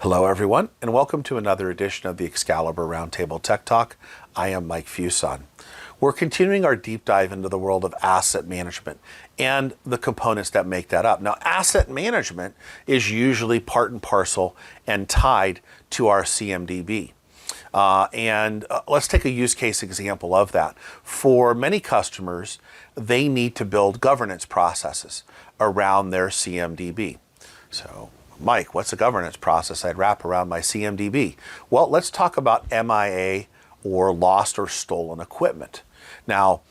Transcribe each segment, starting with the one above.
Hello everyone, and welcome to another edition of the Excalibur Roundtable Tech Talk. I am Mike Fuson. We're continuing our deep dive into the world of asset management and the components that make that up. Now, asset management is usually part and parcel and tied to our CMDB. Let's take a use case example of that. For many customers, they need to build governance processes around their CMDB. So, Mike, what's a governance process I'd wrap around my CMDB? Well, let's talk about MIA or lost or stolen equipment. Now,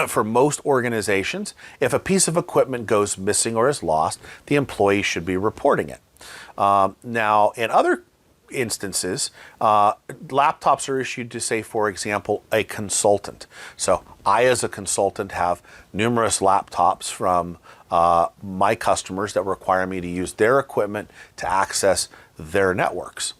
for most organizations, if a piece of equipment goes missing or is lost, the employee should be reporting it. Now, in other instances, laptops are issued to, say, for example, a consultant. So I, as a consultant, have numerous laptops from my customers that require me to use their equipment to access their networks.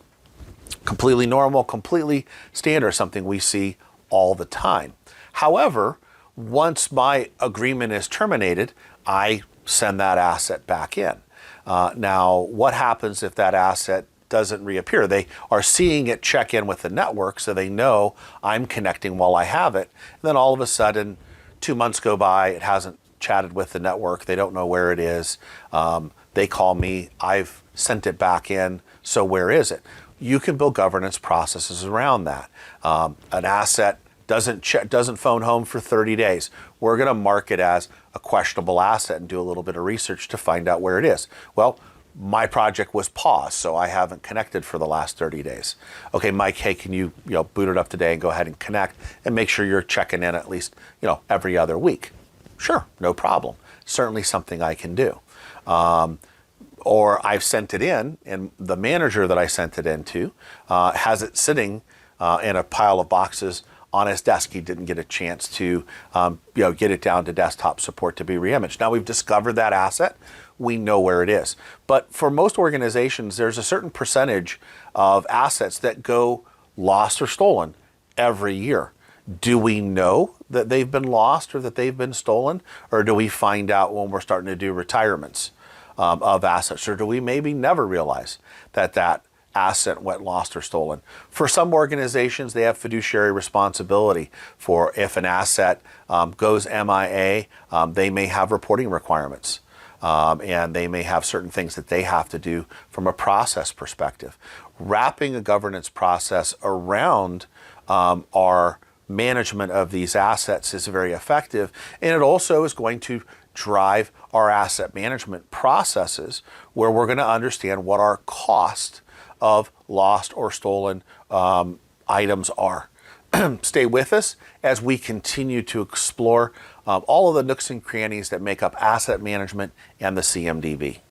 Completely normal, completely standard, something we see all the time. However, once my agreement is terminated, I send that asset back in. Now, what happens if that asset doesn't reappear? They are seeing it check in with the network, so they know I'm connecting while I have it. And then all of a sudden, 2 months go by, it hasn't chatted with the network, they don't know where it is. They call me, I've sent it back in, so where is it? You can build governance processes around that. An asset doesn't phone home for 30 days. We're going to mark it as a questionable asset and do a little bit of research to find out where it is. Well, my project was paused, so I haven't connected for the last 30 days. Okay, Mike, hey, can you boot it up today and go ahead and connect and make sure you're checking in at least every other week? Sure, no problem. Certainly something I can do. Or I've sent it in, and the manager that I sent it into has it sitting in a pile of boxes on his desk. He didn't get a chance to get it down to desktop support to be reimaged. Now we've discovered that asset. We know where it is. But for most organizations, there's a certain percentage of assets that go lost or stolen every year. Do we know that they've been lost or that they've been stolen? Or do we find out when we're starting to do retirements of assets? Or do we maybe never realize that that asset went lost or stolen? For some organizations, they have fiduciary responsibility for if an asset goes MIA, they may have reporting requirements. And they may have certain things that they have to do from a process perspective. Wrapping a governance process around our management of these assets is very effective, and it also is going to drive our asset management processes where we're going to understand what our cost of lost or stolen items are. Stay with us as we continue to explore all of the nooks and crannies that make up asset management and the CMDB.